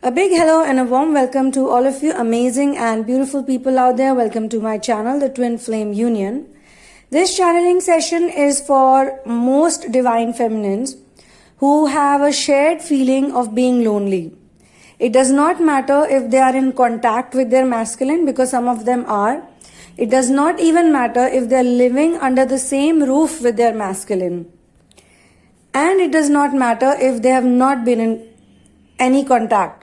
A big hello and a warm welcome to all of you amazing and beautiful people out there. Welcome to my channel, the Twinflame Union. This channeling session is for most divine feminines who have a shared feeling of being lonely. It does not matter if they are in contact with their masculine, because some of them are. It does not even matter if they are living under the same roof with their masculine. And it does not matter if they have not been in any contact.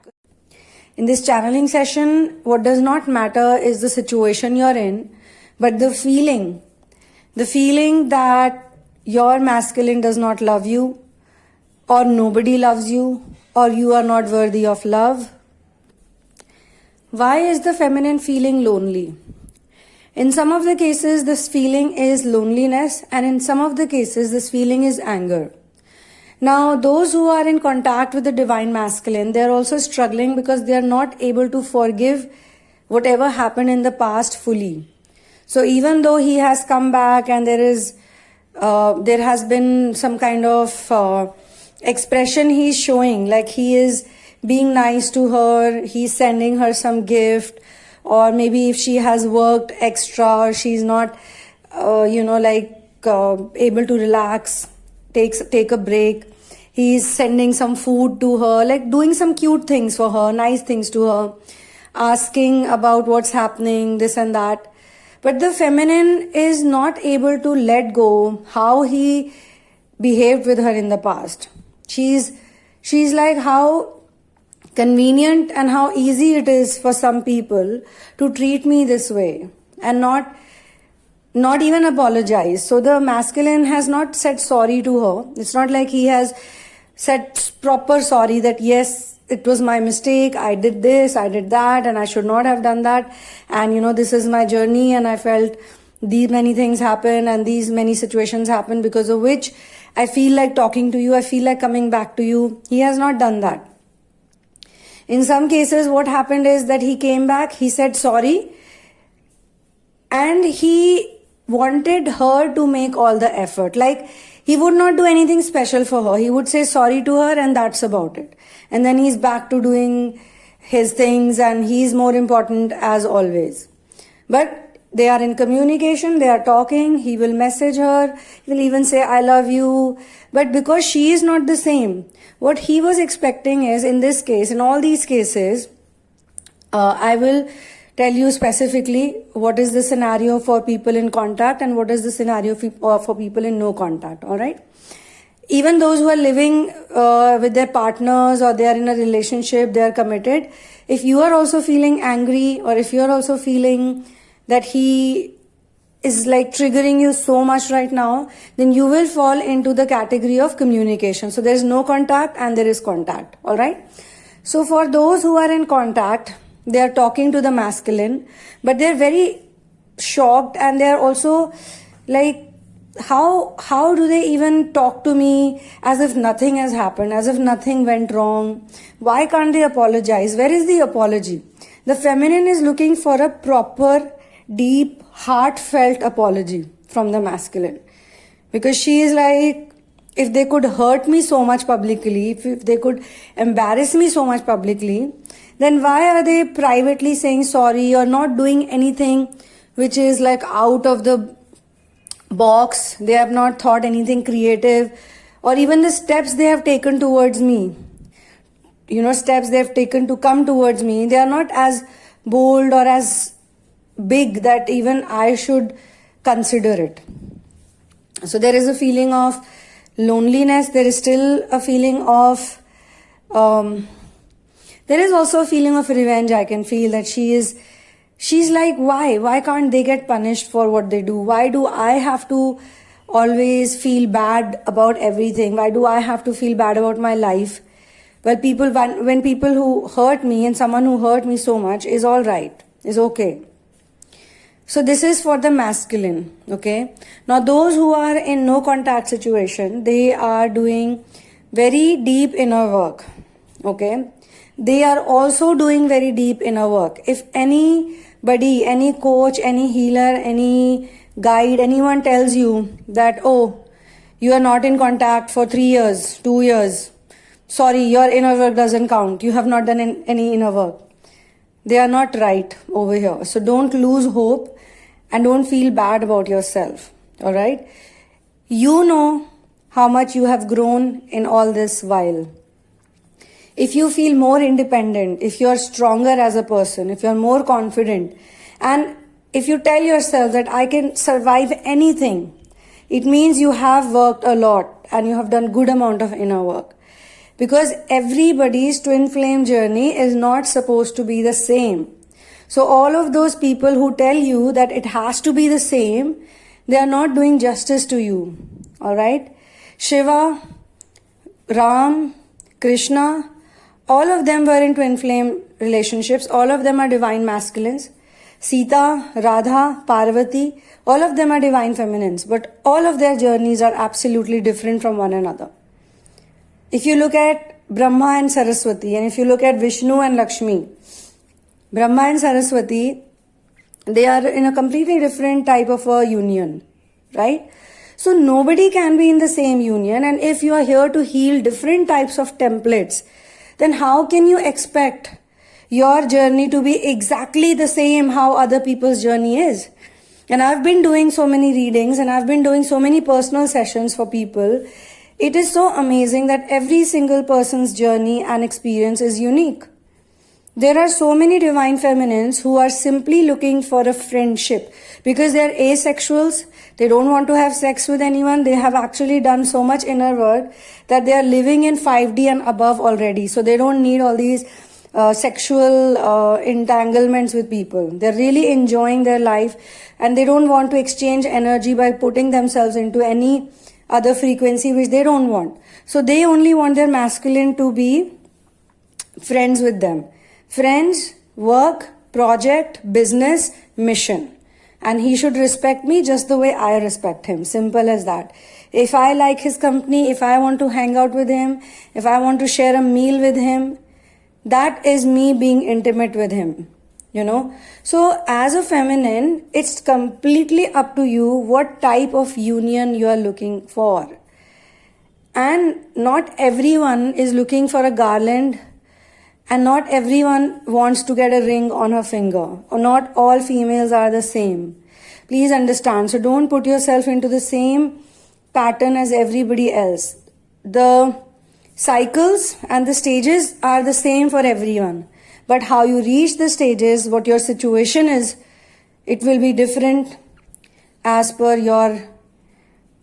In this channeling session, what does not matter is the situation you're in, but the feeling that your masculine does not love you, or nobody loves you, or you are not worthy of love. Why is the feminine feeling lonely? In some of the cases, this feeling is loneliness, and in some of the cases, this feeling is anger. Now, those who are in contact with the divine masculine, they are also struggling because they are not able to forgive whatever happened in the past fully. So even though he has come back and there has been some kind of expression he's showing, like he is being nice to her, he's sending her some gift, or maybe if she has worked extra or she's not, able to relax, take a break. He's sending some food to her, like doing some cute things for her, nice things to her, asking about what's happening, this and that. But the feminine is not able to let go how he behaved with her in the past. She's like, how convenient and how easy it is for some people to treat me this way and not even apologize. So the masculine has not said sorry to her. It's not like he has said proper sorry that yes, it was my mistake, I did this, I did that, and I should not have done that. And this is my journey, and I felt these many things happen and these many situations happen because of which I feel like talking to you, I feel like coming back to you. He has not done that. In some cases, what happened is that he came back, he said sorry, and he wanted her to make all the effort. Like, he would not do anything special for her. He would say sorry to her and that's about it. And then he's back to doing his things and he's more important as always. But they are in communication, they are talking, he will message her, he will even say, I love you. But because she is not the same, what he was expecting is, in this case, in all these cases, I will tell you specifically what is the scenario for people in contact and what is the scenario for people in no contact, all right? Even those who are living with their partners or they are in a relationship, they are committed. If you are also feeling angry or if you are also feeling that he is like triggering you so much right now, then you will fall into the category of communication. So there is no contact and there is contact, all right? So for those who are in contact, they are talking to the masculine, but they're very shocked and they're also like, how do they even talk to me as if nothing has happened, as if nothing went wrong? Why can't they apologize? Where is the apology? The feminine is looking for a proper, deep, heartfelt apology from the masculine. Because she is like, if they could hurt me so much publicly, if they could embarrass me so much publicly, then why are they privately saying sorry or not doing anything which is like out of the box? They have not thought anything creative, or even the steps they have taken towards me. Steps they have taken to come towards me, they are not as bold or as big that even I should consider it. So there is a feeling of loneliness. There is still a feeling of there is also a feeling of revenge. I can feel that she's like, why can't they get punished for what they do? Why do I have to always feel bad about everything? Why do I have to feel bad about my life? Well, when people who hurt me and someone who hurt me so much is all right, is okay. So this is for the masculine, okay? Now those who are in no contact situation, they are doing very deep inner work, okay? They are also doing very deep inner work. If anybody, any coach, any healer, any guide, anyone tells you that, oh, you are not in contact for 3 years, 2 years, sorry, your inner work doesn't count. You have not done any inner work. They are not right over here. So don't lose hope and don't feel bad about yourself. All right? You know how much you have grown in all this while. If you feel more independent, if you are stronger as a person, if you are more confident, and if you tell yourself that I can survive anything, it means you have worked a lot and you have done good amount of inner work. Because everybody's twin flame journey is not supposed to be the same. So all of those people who tell you that it has to be the same, they are not doing justice to you. Alright? Shiva, Ram, Krishna, all of them were in twin flame relationships. All of them are divine masculines. Sita, Radha, Parvati, all of them are divine feminines. But all of their journeys are absolutely different from one another. If you look at Brahma and Saraswati, and if you look at Vishnu and Lakshmi, Brahma and Saraswati, they are in a completely different type of a union, right? So nobody can be in the same union, and if you are here to heal different types of templates, then how can you expect your journey to be exactly the same how other people's journey is? And I've been doing so many readings and I've been doing so many personal sessions for people. It is so amazing that every single person's journey and experience is unique. There are so many divine feminines who are simply looking for a friendship because they are asexuals. They don't want to have sex with anyone. They have actually done so much inner work that they are living in 5D and above already. So they don't need all these sexual entanglements with people. They're really enjoying their life and they don't want to exchange energy by putting themselves into any other frequency which they don't want. So they only want their masculine to be friends with them. Friends, work, project, business, mission. And he should respect me just the way I respect him. Simple as that. If I like his company, if I want to hang out with him, if I want to share a meal with him, that is me being intimate with him. You know? So as a feminine, it's completely up to you what type of union you are looking for. And not everyone is looking for a garland, and not everyone wants to get a ring on her finger. Or not all females are the same. Please understand. So don't put yourself into the same pattern as everybody else. The cycles and the stages are the same for everyone. But how you reach the stages, what your situation is, it will be different as per your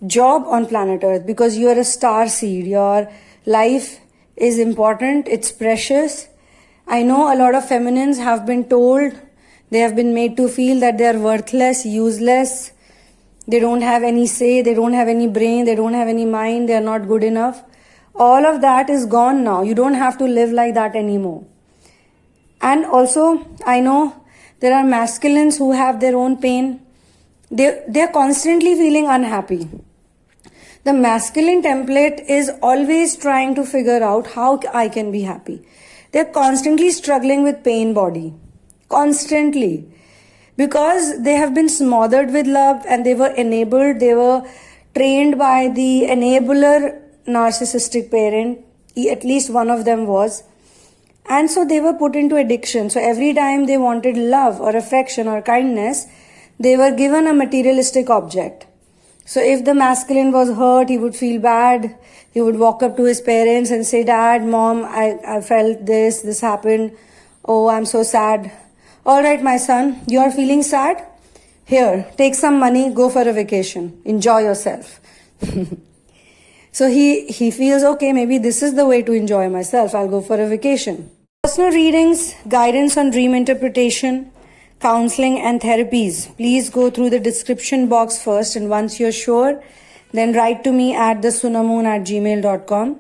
job on planet Earth, because you are a star seed. Your life is important, it's precious. I know a lot of feminines have been told, they have been made to feel that they are worthless, useless, they don't have any say, they don't have any brain, they don't have any mind, they are not good enough. All of that is gone now. You don't have to live like that anymore. And also, I know there are masculines who have their own pain. They're constantly feeling unhappy. The masculine template is always trying to figure out how I can be happy. They're constantly struggling with pain body. Constantly. Because they have been smothered with love and they were enabled, they were trained by the enabler narcissistic parent. At least one of them was. And so they were put into addiction. So every time they wanted love or affection or kindness, they were given a materialistic object. So if the masculine was hurt, he would feel bad. He would walk up to his parents and say, Dad, Mom, I felt this happened. Oh, I'm so sad. All right, my son, you are feeling sad? Here, take some money, go for a vacation. Enjoy yourself. So he feels, okay, maybe this is the way to enjoy myself. I'll go for a vacation. Personal readings, guidance on dream interpretation, counseling and therapies. Please go through the description box first, and once you're sure, then write to me at thesunamoon@gmail.com.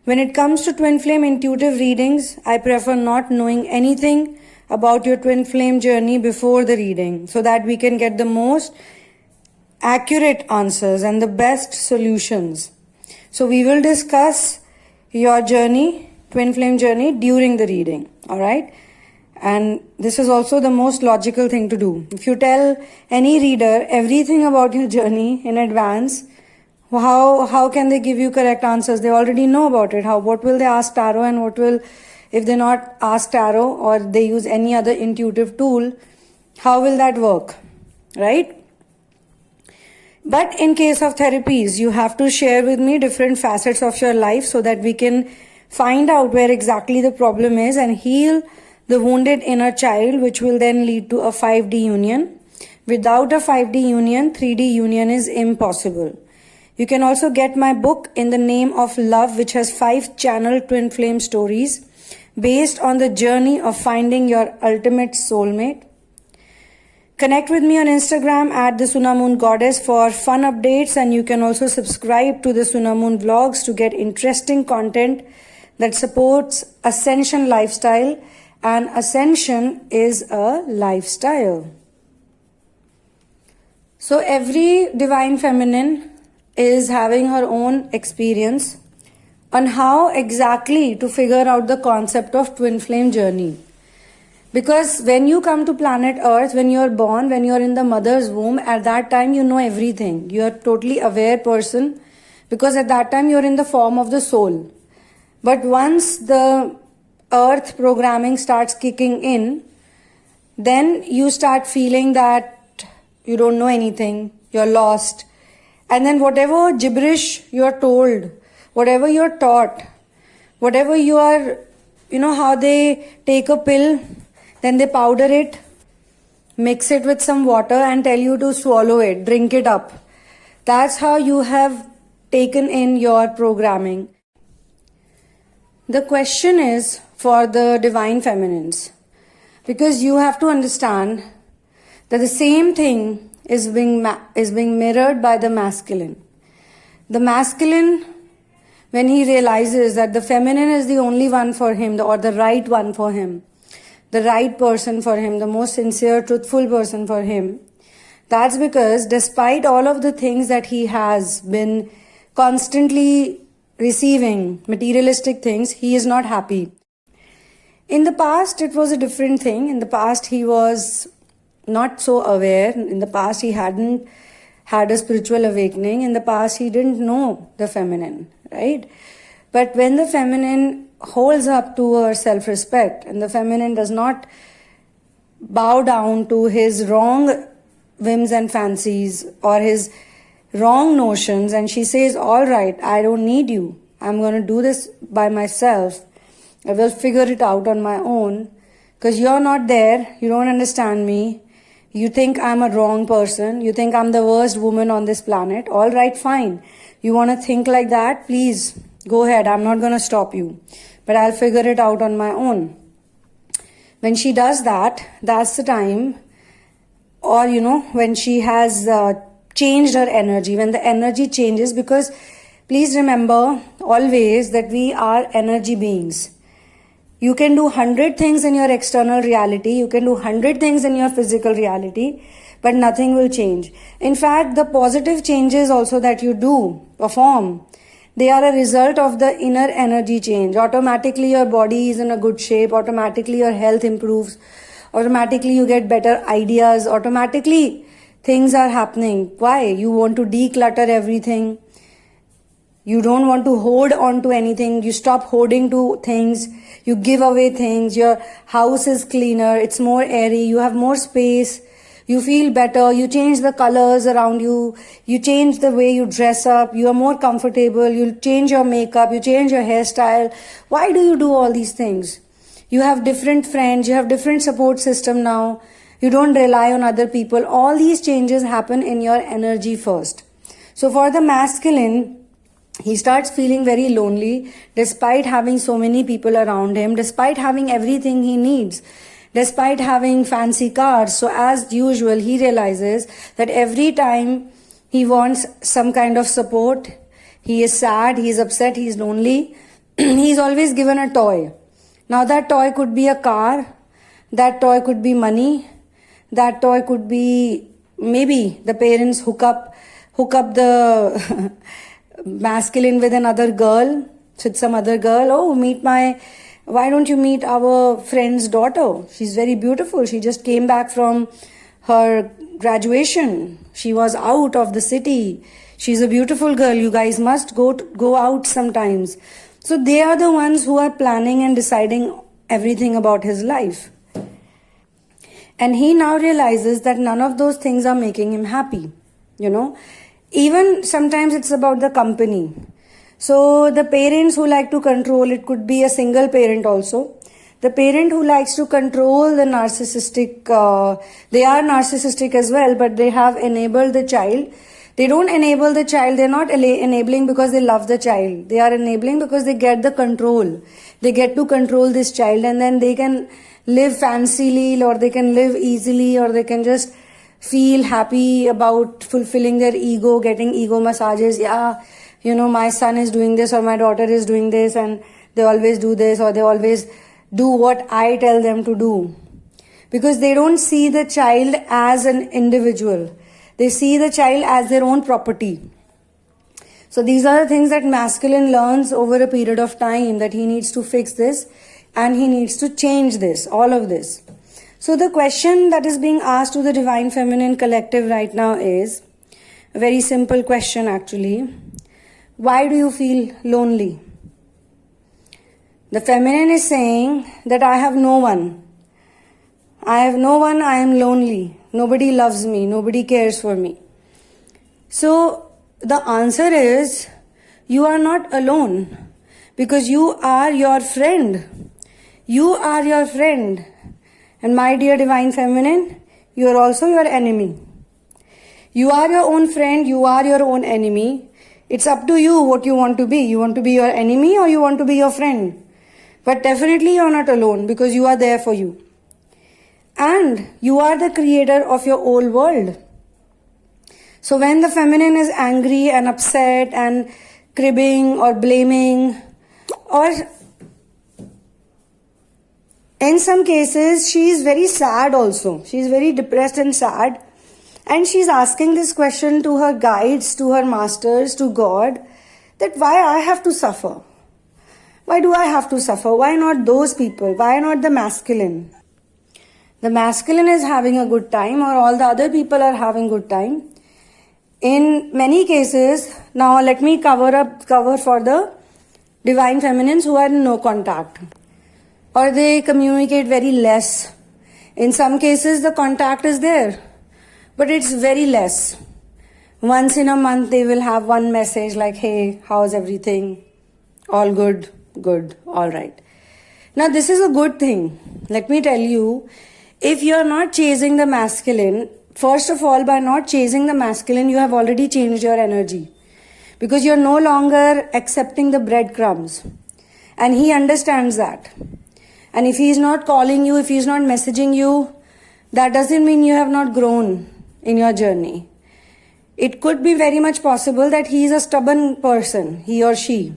When it comes to twin flame intuitive readings, I prefer not knowing anything about your twin flame journey before the reading, so that we can get the most accurate answers and the best solutions. So we will discuss your journey, twin flame journey, during the reading. Alright? And this is also the most logical thing to do. If you tell any reader everything about your journey in advance, How can they give you correct answers? They already know about it. What will they ask tarot, and what will, if they not ask tarot or they use any other intuitive tool, how will that work, right? But in case of therapies, you have to share with me different facets of your life so that we can find out where exactly the problem is and heal the wounded inner child, which will then lead to a 5D union. Without a 5D union, 3D union is impossible. You can also get my book In the Name of Love, which has 5 channel twin flame stories based on the journey of finding your ultimate soulmate. Connect with me on Instagram at the Sunamoon Goddess for fun updates, and you can also subscribe to the Sunamoon vlogs to get interesting content that supports ascension lifestyle, and ascension is a lifestyle. So every divine feminine is having her own experience on how exactly to figure out the concept of twin flame journey. Because when you come to planet Earth, when you're born, when you're in the mother's womb, at that time you know everything. You're a totally aware person because at that time you're in the form of the soul. But once the Earth programming starts kicking in, then you start feeling that you don't know anything, you're lost. And then whatever gibberish you're told, whatever you're taught, whatever you are, how they take a pill, then they powder it, mix it with some water and tell you to swallow it, drink it up. That's how you have taken in your programming. The question is for the divine feminines, because you have to understand that the same thing is being mirrored by the masculine. The masculine, when he realizes that the feminine is the only one for him, or the right one for him, the right person for him, the most sincere, truthful person for him, that's because despite all of the things that he has been constantly receiving, materialistic things, he is not happy. In the past, it was a different thing. In the past, he was not so aware. In the past, he hadn't had a spiritual awakening. In the past, he didn't know the feminine, right? But when the feminine holds up to her self-respect and the feminine does not bow down to his wrong whims and fancies or his wrong notions, and she says, all right, I don't need you. I'm going to do this by myself. I will figure it out on my own because you're not there. You don't understand me. You think I'm a wrong person. You think I'm the worst woman on this planet. All right, fine. You want to think like that? Please go ahead. I'm not going to stop you. But I'll figure it out on my own. When she does that, that's the time, or when she has changed her energy, when the energy changes, because please remember always that we are energy beings. You can do 100 things in your external reality, you can do 100 things in your physical reality, but nothing will change. In fact, the positive changes also that you do, perform, they are a result of the inner energy change. Automatically your body is in a good shape, automatically your health improves, automatically you get better ideas, automatically things are happening. Why? You want to declutter everything. You don't want to hold on to anything. You stop hoarding to things. You give away things. Your house is cleaner. It's more airy. You have more space. You feel better. You change the colors around you. You change the way you dress up. You are more comfortable. You change your makeup. You change your hairstyle. Why do you do all these things? You have different friends. You have different support system now. You don't rely on other people. All these changes happen in your energy first. So for the masculine, he starts feeling very lonely despite having so many people around him, despite having everything he needs, despite having fancy cars. So as usual, he realizes that every time he wants some kind of support, he is sad, he is upset, he is lonely, he is always given a toy. Now that toy could be a car, that toy could be money, that toy could be maybe the parents hook up the masculine with another girl, with some other girl. Oh, why don't you meet our friend's daughter? She's very beautiful. She just came back from her graduation. She was out of the city. She's a beautiful girl. You guys must go out sometimes. So they are the ones who are planning and deciding everything about his life. And he now realizes that none of those things are making him happy. Even sometimes it's about the company. So the parents who like to control, it could be a single parent also. The parent who likes to control the narcissistic, they are narcissistic as well, but they have enabled the child. They don't enable the child, they're not enabling because they love the child. They are enabling because they get the control. They get to control this child, and then they can live fancily, or they can live easily, or they can just feel happy about fulfilling their ego, getting ego massages. Yeah, my son is doing this or my daughter is doing this, and they always do this, or they always do what I tell them to do. Because they don't see the child as an individual. They see the child as their own property. So these are the things that masculine learns over a period of time, that he needs to fix this and he needs to change this, all of this. So the question that is being asked to the Divine Feminine Collective right now is a very simple question actually. Why do you feel lonely? The feminine is saying that I have no one. I have no one, I am lonely. Nobody loves me, nobody cares for me. So the answer is, you are not alone, because you are your friend. You are your friend. And my dear Divine Feminine, you are also your enemy. You are your own friend, you are your own enemy. It's up to you what you want to be. You want to be your enemy or you want to be your friend. But definitely you are not alone, because you are there for you. And you are the creator of your whole world. So when the feminine is angry and upset and cribbing or blaming, or in some cases she is very sad also. She is very depressed and sad. And she is asking this question to her guides, to her masters, to God, that why I have to suffer? Why do I have to suffer? Why not those people? Why not the masculine? The masculine is having a good time, or all the other people are having good time. In many cases, now let me cover for the Divine Feminines who are in no contact, or they communicate very less. In some cases the contact is there, but it's very less. Once in a month they will have one message like, hey, how's everything? All good, good, all right. Now this is a good thing. Let me tell you, if you are not chasing the masculine, first of all, by not chasing the masculine, you have already changed your energy. Because you are no longer accepting the breadcrumbs. And he understands that. And if he is not calling you, if he is not messaging you, that doesn't mean you have not grown in your journey. It could be very much possible that he is a stubborn person, he or she.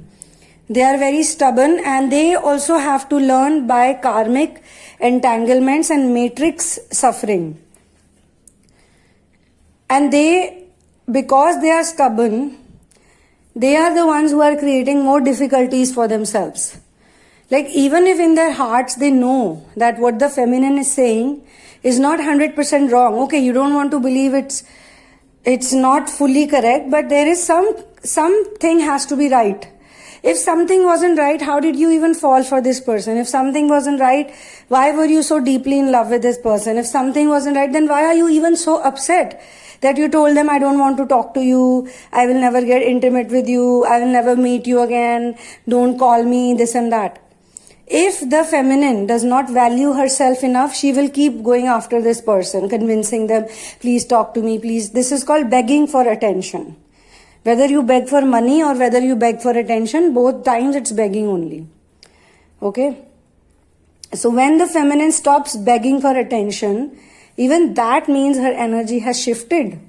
They are very stubborn, and they also have to learn by karmic entanglements and matrix suffering. And because they are stubborn, they are the ones who are creating more difficulties for themselves. Like, even if in their hearts they know that what the feminine is saying is not 100% wrong. Okay, you don't want to believe it's not fully correct, but there is something has to be right. If something wasn't right, how did you even fall for this person? If something wasn't right, why were you so deeply in love with this person? If something wasn't right, then why are you even so upset that you told them, I don't want to talk to you, I will never get intimate with you, I will never meet you again, don't call me, this and that. If the feminine does not value herself enough, she will keep going after this person, convincing them, please talk to me, please. This is called begging for attention. Whether you beg for money or whether you beg for attention, both times it's begging only. Okay? So when the feminine stops begging for attention, even that means her energy has shifted.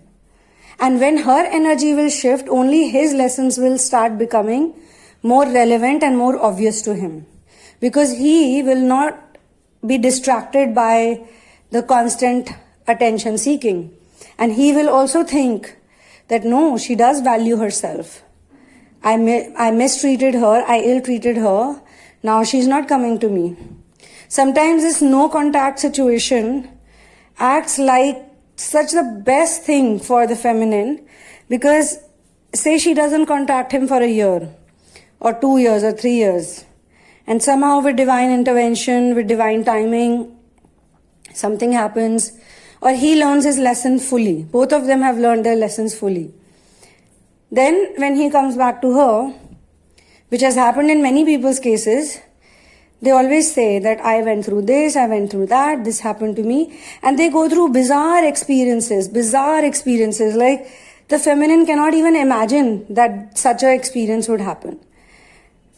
And when her energy will shift, only his lessons will start becoming more relevant and more obvious to him. Because he will not be distracted by the constant attention seeking. And he will also think that no, she does value herself. I mistreated her, I ill-treated her, now she's not coming to me. Sometimes this no contact situation acts like such the best thing for the feminine, because say she doesn't contact him for a year or 2 years or 3 years, and somehow with divine intervention, with divine timing, something happens, or he learns his lesson fully. Both of them have learned their lessons fully. Then when he comes back to her, which has happened in many people's cases, they always say that I went through this, I went through that, this happened to me. And they go through bizarre experiences, like the feminine cannot even imagine that such an experience would happen.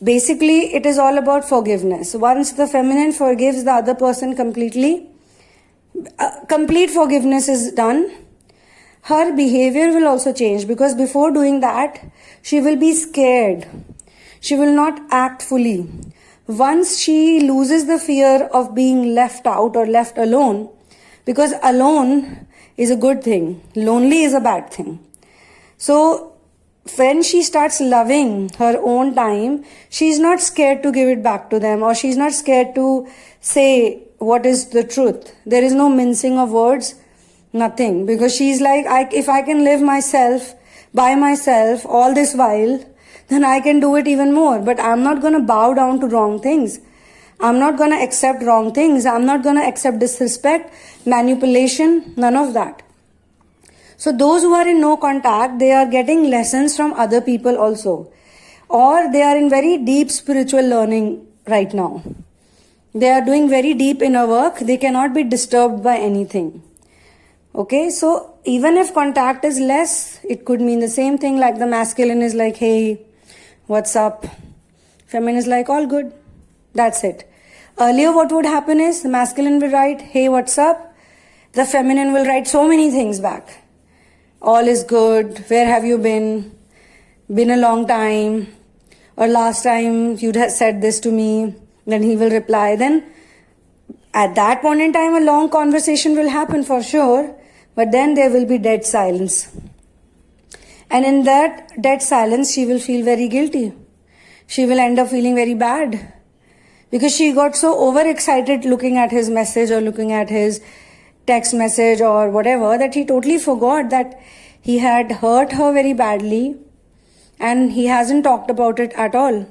Basically, it is all about forgiveness. Once the feminine forgives the other person completely, complete forgiveness is done, her behavior will also change, because before doing that, she will be scared. She will not act fully. Once she loses the fear of being left out or left alone, because alone is a good thing, lonely is a bad thing. So when she starts loving her own time, she's not scared to give it back to them, or she's not scared to say what is the truth. There is no mincing of words, nothing, because she's like, if I can live myself by myself all this while, then I can do it even more. But I'm not going to bow down to wrong things. I'm not going to accept wrong things. I'm not going to accept disrespect, manipulation, none of that. So those who are in no contact, they are getting lessons from other people also. Or they are in very deep spiritual learning right now. They are doing very deep inner work. They cannot be disturbed by anything. Okay, so even if contact is less, it could mean the same thing, like the masculine is like, hey, what's up? Feminine is like, all good. That's it. Earlier what would happen is, the masculine will write, hey, what's up? The feminine will write so many things back. All is good. Where have you been? Been a long time. Or last time you'd have said this to me. Then he will reply. Then at that point in time, a long conversation will happen for sure. But then there will be dead silence. And in that dead silence, she will feel very guilty. She will end up feeling very bad. Because she got so overexcited looking at his message or looking at his text message or whatever, that he totally forgot that he had hurt her very badly and he hasn't talked about it at all.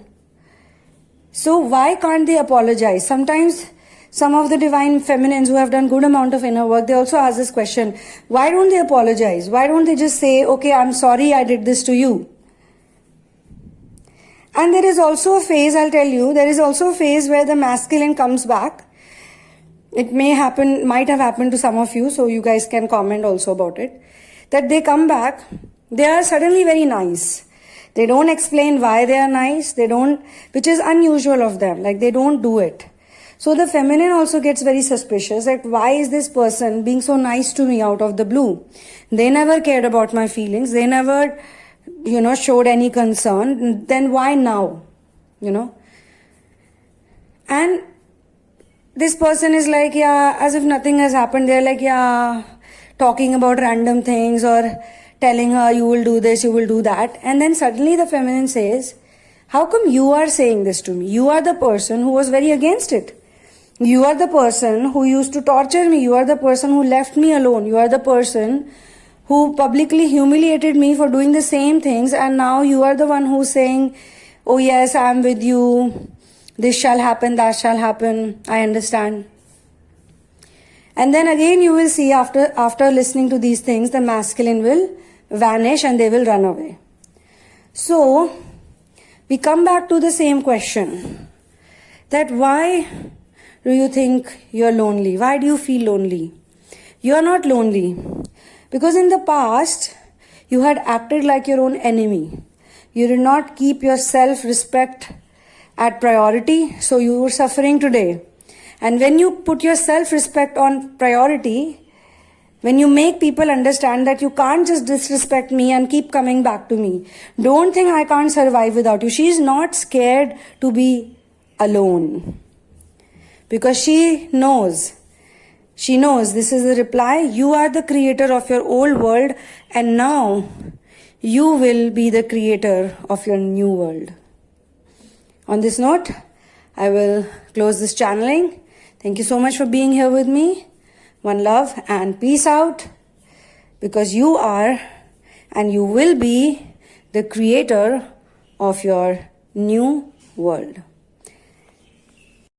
So why can't they apologize? Sometimes some of the divine feminines who have done good amount of inner work, they also ask this question, why don't they apologize? Why don't they just say, okay, I'm sorry I did this to you? And there is also a phase, I'll tell you, there is also a phase where the masculine comes back. It might have happened to some of you, so you guys can comment also about it. That they come back, they are suddenly very nice. They don't explain why they are nice, which is unusual of them, like they don't do it. So the feminine also gets very suspicious that why is this person being so nice to me out of the blue? They never cared about my feelings, they never, showed any concern, then why now? And this person is like, yeah, as if nothing has happened. They're like, yeah, talking about random things or telling her you will do this, you will do that. And then suddenly the feminine says, how come you are saying this to me? You are the person who was very against it. You are the person who used to torture me. You are the person who left me alone. You are the person who publicly humiliated me for doing the same things. And now you are the one who's saying, oh yes, I am with you. This shall happen, that shall happen. I understand. And then again you will see after listening to these things, the masculine will vanish and they will run away. So, we come back to the same question. That why do you think you're lonely? Why do you feel lonely? You are not lonely. Because in the past, you had acted like your own enemy. You did not keep your self-respect at priority, so you were suffering today. And when you put your self-respect on priority, when you make people understand that you can't just disrespect me and keep coming back to me, don't think I can't survive without you. She is not scared to be alone. Because she knows this is the reply. You are the creator of your old world and now you will be the creator of your new world. On this note, I will close this channeling. Thank you so much for being here with me. One love and peace out. because you are and you will be the creator of your new world.